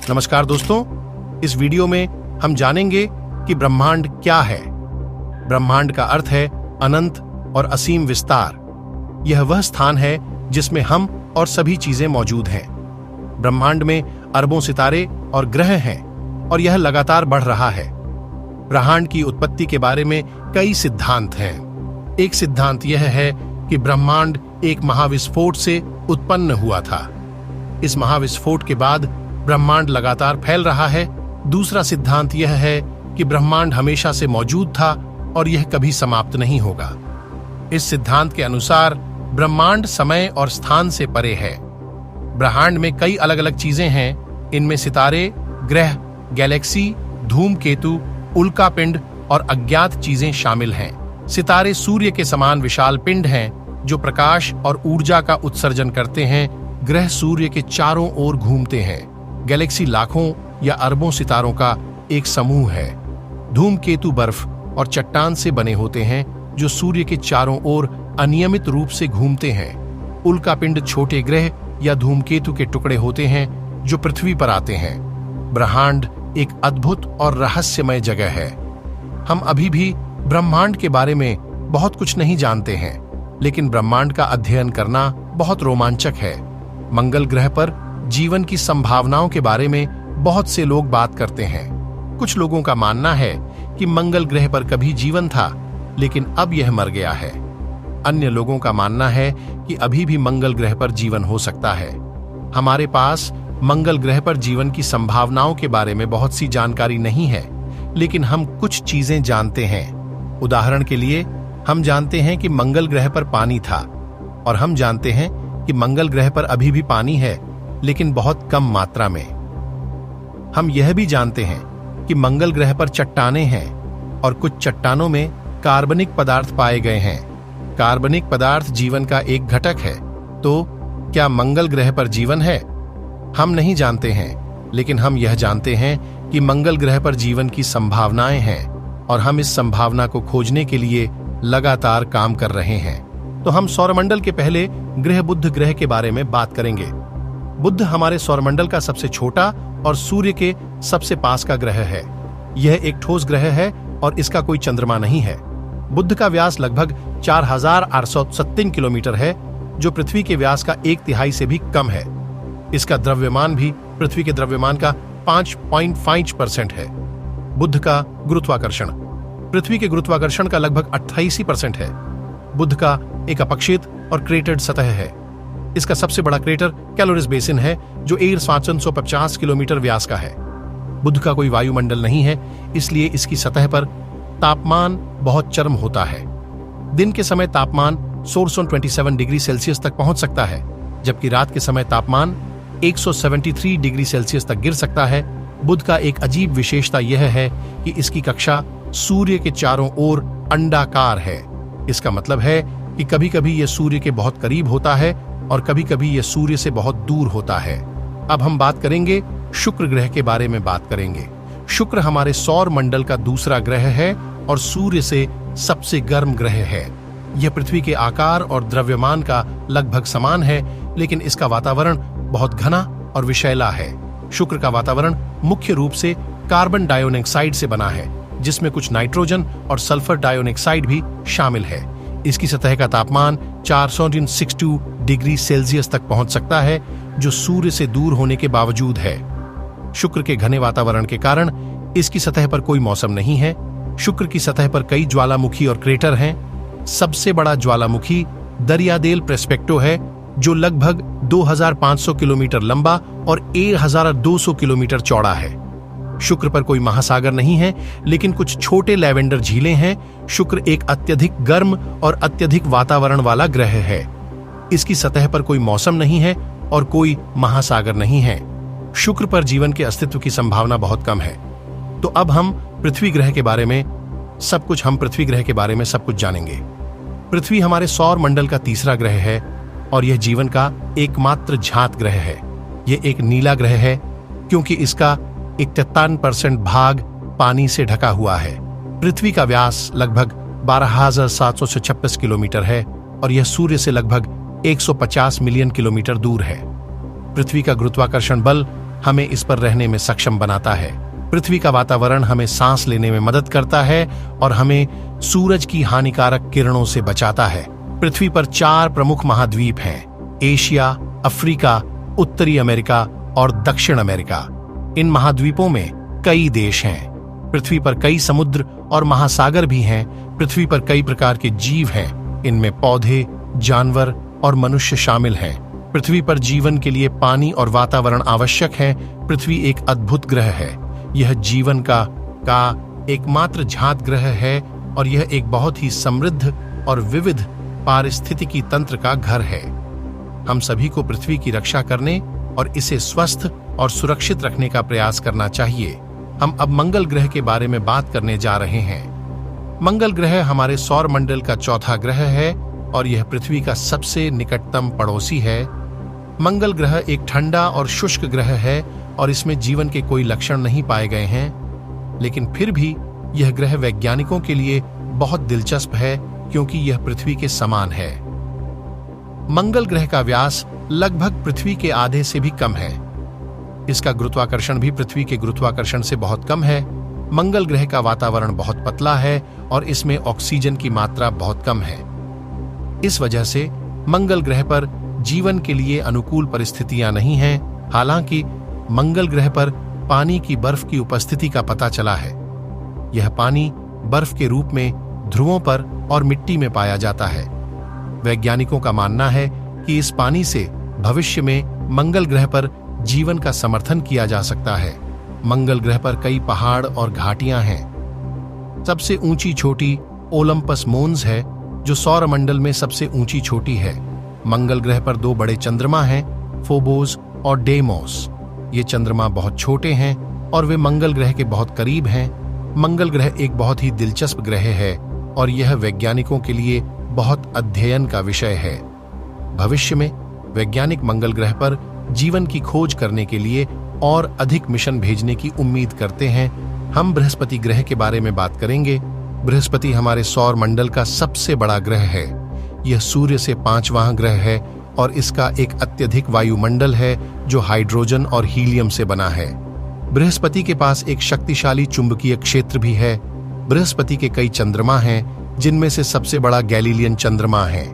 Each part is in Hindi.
नमस्कार दोस्तों, इस वीडियो में हम जानेंगे कि ब्रह्मांड क्या है। ब्रह्मांड का अर्थ है अनंत और असीम विस्तार। यह वह स्थान है जिसमें हम और सभी चीजें मौजूद हैं। ब्रह्मांड में अरबों सितारे और ग्रह हैं और यह लगातार बढ़ रहा है। ब्रह्मांड की उत्पत्ति के बारे में कई सिद्धांत हैं। एक सिद्धांत यह है कि ब्रह्मांड एक महाविस्फोट से उत्पन्न हुआ था। इस महाविस्फोट के बाद ब्रह्मांड लगातार फैल रहा है। दूसरा सिद्धांत यह है कि ब्रह्मांड हमेशा से मौजूद था और यह कभी समाप्त नहीं होगा। इस सिद्धांत के अनुसार ब्रह्मांड समय और स्थान से परे है। ब्रह्मांड में कई अलग अलग चीजें हैं। इनमें सितारे, ग्रह, गैलेक्सी, धूमकेतु, उल्कापिंड और अज्ञात चीजें शामिल हैं। सितारे सूर्य के समान विशाल पिंड हैं जो प्रकाश और ऊर्जा का उत्सर्जन करते हैं। ग्रह सूर्य के चारों ओर घूमते हैं। गैलेक्सी लाखों या अरबों सितारों का एक समूह है। धूमकेतु बर्फ और चट्टान से बने होते हैं जो सूर्य के चारों ओर अनियमित रूप से घूमते हैं। उल्कापिंड छोटे ग्रह या धूमकेतु के टुकड़े होते हैं जो पृथ्वी पर आते हैं। ब्रह्मांड एक अद्भुत और रहस्यमय जगह है। हम अभी भी ब्रह्मांड के बारे में बहुत कुछ नहीं जानते हैं, लेकिन ब्रह्मांड का अध्ययन करना बहुत रोमांचक है। मंगल ग्रह पर जीवन की संभावनाओं के बारे में बहुत से लोग बात करते हैं। कुछ लोगों का मानना है कि मंगल ग्रह पर कभी जीवन था, लेकिन अब यह मर गया है। अन्य लोगों का मानना है कि अभी भी मंगल ग्रह पर जीवन हो सकता है। हमारे पास मंगल ग्रह पर जीवन की संभावनाओं के बारे में बहुत सी जानकारी नहीं है, लेकिन हम कुछ चीजें जानते हैं। उदाहरण के लिए, हम जानते हैं कि मंगल ग्रह पर पानी था, और हम जानते हैं कि मंगल ग्रह पर अभी भी पानी है, लेकिन बहुत कम मात्रा में। हम यह भी जानते हैं कि मंगल ग्रह पर चट्टानें हैं और कुछ चट्टानों में कार्बनिक पदार्थ पाए गए हैं। कार्बनिक पदार्थ जीवन का एक घटक है। तो क्या मंगल ग्रह पर जीवन है? हम नहीं जानते हैं, लेकिन हम यह जानते हैं कि मंगल ग्रह पर जीवन की संभावनाएं हैं और हम इस संभावना को खोजने के लिए लगातार काम कर रहे हैं। तो हम सौरमंडल के पहले ग्रह बुध ग्रह के बारे में बात करेंगे। बुध हमारे सौरमंडल का सबसे छोटा और सूर्य के सबसे पास का ग्रह है। यह एक ठोस ग्रह है और इसका कोई चंद्रमा नहीं है। बुध का व्यास लगभग 4870 किलोमीटर है, जो पृथ्वी के व्यास का 1/3 से भी कम है। इसका द्रव्यमान भी पृथ्वी के द्रव्यमान का 5.5% है। बुध का गुरुत्वाकर्षण पृथ्वी के गुरुत्वाकर्षण का लगभग 88% है। बुध का एक अपक्षित और क्रेटर्ड सतह है। इसका सबसे बड़ा क्रेटर कैलोरिस बेसिन है, जो 1750 किलोमीटर व्यास का है। बुध का कोई वायुमंडल नहीं है, इसलिए इसकी सतह पर तापमान बहुत चरम होता है। दिन के समय तापमान 427 डिग्री सेल्सियस तक पहुंच सकता है, जबकि रात के समय तापमान 173 डिग्री सेल्सियस तक गिर सकता है। बुध का एक अजीब विशेषता यह है कि इसकी कक्षा सूर्य के चारों ओर अंडाकार है। इसका मतलब है कि कभी कभी यह सूर्य के बहुत करीब होता है और कभी कभी यह सूर्य से बहुत दूर होता है। अब हम बात करेंगे शुक्र ग्रह के बारे में बात करेंगे। शुक्र हमारे सौर मंडल का दूसरा ग्रह है और सूर्य से सबसे गर्म ग्रह है। यह पृथ्वी के आकार और द्रव्यमान का लगभग समान है, लेकिन इसका वातावरण बहुत घना और विषैला है। शुक्र का वातावरण मुख्य रूप से कार्बन डाइऑक्साइड से बना है, जिसमें कुछ नाइट्रोजन और सल्फर डाइऑक्साइड भी शामिल है। इसकी सतह का तापमान 462 डिग्री सेल्सियस तक पहुंच सकता है, जो सूर्य से दूर होने के बावजूद है। शुक्र के घने वातावरण के कारण इसकी सतह पर कोई मौसम नहीं है। शुक्र की सतह पर कई ज्वालामुखी और क्रेटर हैं। सबसे बड़ा ज्वालामुखी दरियादेल प्रेस्पेक्टो है, जो लगभग 2500 किलोमीटर लंबा और 1200 किलोमीटर चौड़ा है। शुक्र पर कोई महासागर नहीं है, लेकिन कुछ छोटे लैवेंडर झीलें हैं। शुक्र एक अत्यधिक गर्म और अत्यधिक वातावरण वाला ग्रह है। इसकी सतह पर कोई मौसम नहीं है और कोई महासागर नहीं है। शुक्र पर जीवन के अस्तित्व की संभावना बहुत कम है। तो अब हम पृथ्वी ग्रह के बारे में सब कुछ जानेंगे। पृथ्वी हमारे सौर मंडल का तीसरा ग्रह है और यह जीवन का एकमात्र ज्ञात ग्रह है। यह एक नीला ग्रह है क्योंकि इसका 51% भाग पानी से ढका हुआ है। पृथ्वी का व्यास लगभग 12,756 किलोमीटर है और यह सूर्य से लगभग 150 मिलियन किलोमीटर दूर है। पृथ्वी का गुरुत्वाकर्षण बल हमें इस पर रहने में सक्षम बनाता है। पृथ्वी का वातावरण हमें सांस लेने में मदद करता है और हमें सूरज की हानिकारक किरणों से बचाता है। पृथ्वी पर 4 प्रमुख महाद्वीप हैं: एशिया, अफ्रीका, उत्तरी अमेरिका और दक्षिण अमेरिका। इन महाद्वीपों में कई देश हैं। पृथ्वी पर कई समुद्र और महासागर भी हैं। पृथ्वी पर कई प्रकार के जीव हैं। इनमें पौधे, जानवर और मनुष्य शामिल हैं। पृथ्वी पर जीवन के लिए पानी और वातावरण आवश्यक है। पृथ्वी एक अद्भुत ग्रह है। यह जीवन का एकमात्र झात ग्रह है और यह एक बहुत ही समृद्ध और विविध पारिस्थितिकी तंत्र का घर है। हम सभी को पृथ्वी की रक्षा करने और इसे स्वस्थ और सुरक्षित रखने का प्रयास करना चाहिए। हम अब मंगल ग्रह के बारे में बात करने जा रहे हैं। मंगल ग्रह हमारे सौर मंडल का चौथा ग्रह है और यह पृथ्वी का सबसे निकटतम पड़ोसी है। मंगल ग्रह एक ठंडा और शुष्क ग्रह है और इसमें जीवन के कोई लक्षण नहीं पाए गए हैं, लेकिन फिर भी यह ग्रह वैज्ञानिकों के लिए बहुत दिलचस्प है क्योंकि यह पृथ्वी के समान है। मंगल ग्रह का व्यास लगभग पृथ्वी के आधे से भी कम है। इसका गुरुत्वाकर्षण भी पृथ्वी के गुरुत्वाकर्षण से बहुत कम है। मंगल ग्रह का वातावरण बहुत पतला है और इसमें ऑक्सीजन की मात्रा बहुत कम है। इस वजह से मंगल ग्रह पर जीवन के लिए अनुकूल परिस्थितियां नहीं हैं। हालांकि मंगल ग्रह पर पानी की बर्फ की उपस्थिति का पता चला है। यह पानी बर्फ के रूप में ध्रुवों पर और मिट्टी में पाया जाता है। वैज्ञानिकों का मानना है कि इस पानी से भविष्य में मंगल ग्रह पर जीवन का समर्थन किया जा सकता है। मंगल ग्रह पर कई पहाड़ और घाटियां हैं। सबसे ऊंची चोटी ओलंपस मोन्स है, जो सौर मंडल में सबसे ऊंची चोटी है। मंगल ग्रह पर 2 बड़े चंद्रमा हैं, फोबोस और डेमोस। ये चंद्रमा बहुत छोटे हैं और वे मंगल ग्रह के बहुत करीब हैं। मंगल ग्रह एक बहुत ही दिलचस्प ग्रह है और यह वैज्ञानिकों के लिए बहुत अध्ययन का विषय है। भविष्य में वैज्ञानिक मंगल ग्रह पर जीवन की खोज करने के लिए और अधिक मिशन भेजने की उम्मीद करते हैं। हम बृहस्पति ग्रह के बारे में बात करेंगे। बृहस्पति हमारे सौर मंडल का सबसे बड़ा ग्रह है। यह सूर्य से 5वां ग्रह है और इसका एक अत्यधिक वायुमंडल है जो हाइड्रोजन और हीलियम से बना है। बृहस्पति के पास एक शक्तिशाली चुंबकीय क्षेत्र भी है। बृहस्पति के कई चंद्रमा हैं, जिनमें से सबसे बड़ा गैलीलियन चंद्रमा है।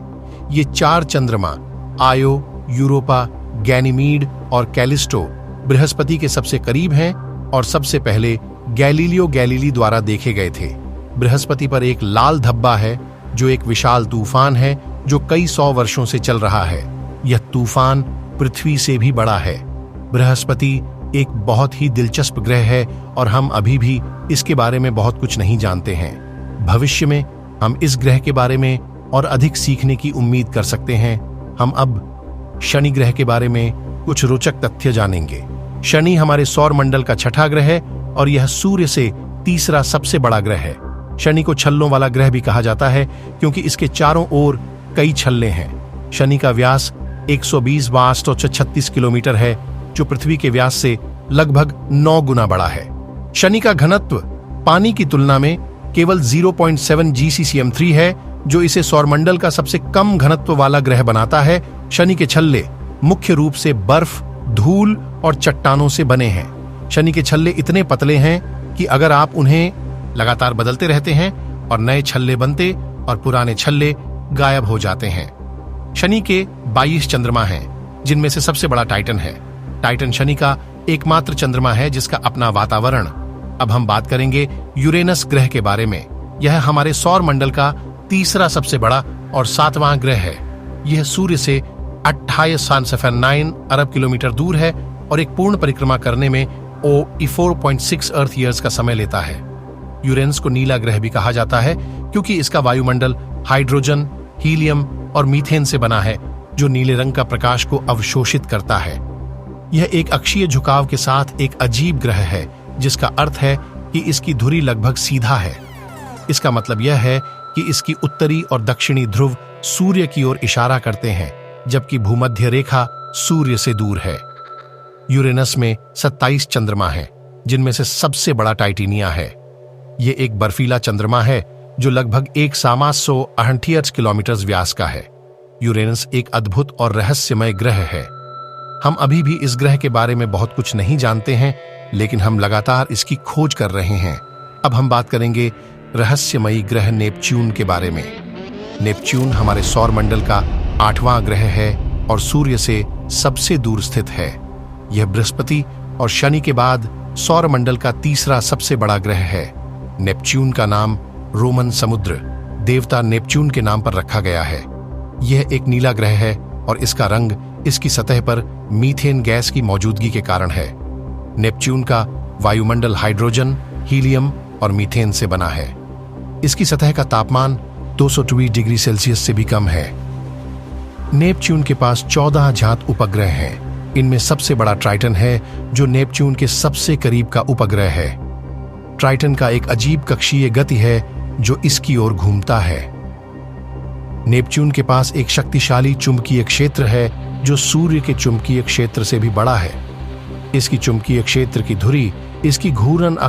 ये 4 चंद्रमा आयो, यूरोपा, गैनीमीड और कैलिस्टो बृहस्पति के सबसे करीब हैं और सबसे पहले गैलीलियो गैलीली द्वारा देखे गए थे। बृहस्पति पर एक लाल धब्बा है जो एक विशाल तूफान है जो कई 100 वर्षों से चल रहा है। यह तूफान पृथ्वी से भी बड़ा है। बृहस्पति एक बहुत ही दिलचस्प ग्रह है और हम अभी भी इसके बारे में बहुत कुछ नहीं जानते हैं। भविष्य में हम इस ग्रह के बारे में और अधिक सीखने की उम्मीद कर सकते हैं। हम अब शनि ग्रह के बारे में कुछ रोचक तथ्य जानेंगे। शनि हमारे सौर मंडल का 6ठा ग्रह है और यह सूर्य से 3रा सबसे बड़ा ग्रह है। शनि को छल्लों वाला ग्रह भी कहा जाता है क्योंकि इसके चारों ओर कई छल्ले हैं। शनि का व्यास 120,836 किलोमीटर है, जो पृथ्वी के व्यास से लगभग 9 गुना बड़ा है। शनि का घनत्व पानी की तुलना में केवल 0.7 GCCm3 है, जो इसे सौरमंडल का सबसे कम घनत्व वाला ग्रह बनाता है। शनि के छल्ले मुख्य रूप से बर्फ, धूल और चट्टानों से बने हैं। शनि के छल्ले इतने पतले हैं कि अगर आप उन्हें लगातार बदलते रहते हैं और नए छल्ले बनते और पुराने छल्ले गायब हो जाते हैं। शनि के 22 चंद्रमा हैं, जिनमें से सबसे बड़ा टाइटन है। टाइटन शनि का एकमात्र चंद्रमा है जिसका अपना वातावरण। अब हम बात करेंगे यूरेनस ग्रह के बारे में। यह हमारे सौर मंडल का 3रा सबसे बड़ा और 7वां ग्रह है। यह सूर्य से 28.9 अरब किलोमीटर दूर है और एक पूर्ण परिक्रमा करने में 4.6 अर्थ ईयर्स का समय लेता है। यूरेनस को नीला ग्रह भी कहा जाता है क्योंकि इसका वायुमंडल हाइड्रोजन, हीलियम और मीथेन से बना है, जो नीले रंग का प्रकाश को अवशोषित करता है। यह एक अक्षीय झुकाव के साथ एक अजीब ग्रह है, जिसका अर्थ है कि इसकी धुरी लगभग सीधा है। इसका मतलब यह है कि इसकी उत्तरी और दक्षिणी ध्रुव सूर्य की ओर इशारा करते हैं, जबकि भूमध्य रेखा सूर्य से दूर है। यूरेनस में 27 चंद्रमा हैं, जिनमें से सबसे बड़ा टाइटेनिया है। यह एक बर्फीला चंद्रमा है जो लगभग 1,738 किलोमीटर व्यास का है। यूरेनस एक अद्भुत और रहस्यमय ग्रह है। हम अभी भी इस ग्रह के बारे में बहुत कुछ नहीं जानते हैं, लेकिन हम लगातार इसकी खोज कर रहे हैं। अब हम बात करेंगे रहस्यमयी ग्रह नेपच्यून के बारे में। नेपच्यून हमारे सौर मंडल का 8वां ग्रह है और सूर्य से सबसे दूर स्थित है। यह बृहस्पति और शनि के बाद सौर मंडल का तीसरा सबसे बड़ा ग्रह है। नेपच्यून का नाम रोमन समुद्र देवता नेपच्यून के नाम पर रखा गया है। यह एक नीला ग्रह है और इसका रंग इसकी सतह पर मीथेन गैस की मौजूदगी के कारण है। नेपच्यून का वायुमंडल हाइड्रोजन, हीलियम और मीथेन से बना है। इसकी सतह का तापमान 224 डिग्री सेल्सियस से भी कम है। नेपच्यून के पास 14 ज्ञात उपग्रह हैं। इनमें सबसे बड़ा ट्राइटन है, जो नेपच्यून के सबसे करीब का उपग्रह है। ट्राइटन का एक अजीब कक्षीय गति है जो इसकी ओर घूमता है। नेपच्यून के पास एक शक्तिशाली चुंबकीय क्षेत्र है जो सूर्य के चुंबकीय क्षेत्र से भी बड़ा है। इसकी चुंबकीय क्षेत्र की धुरी इसकी घूर्णन अक्ष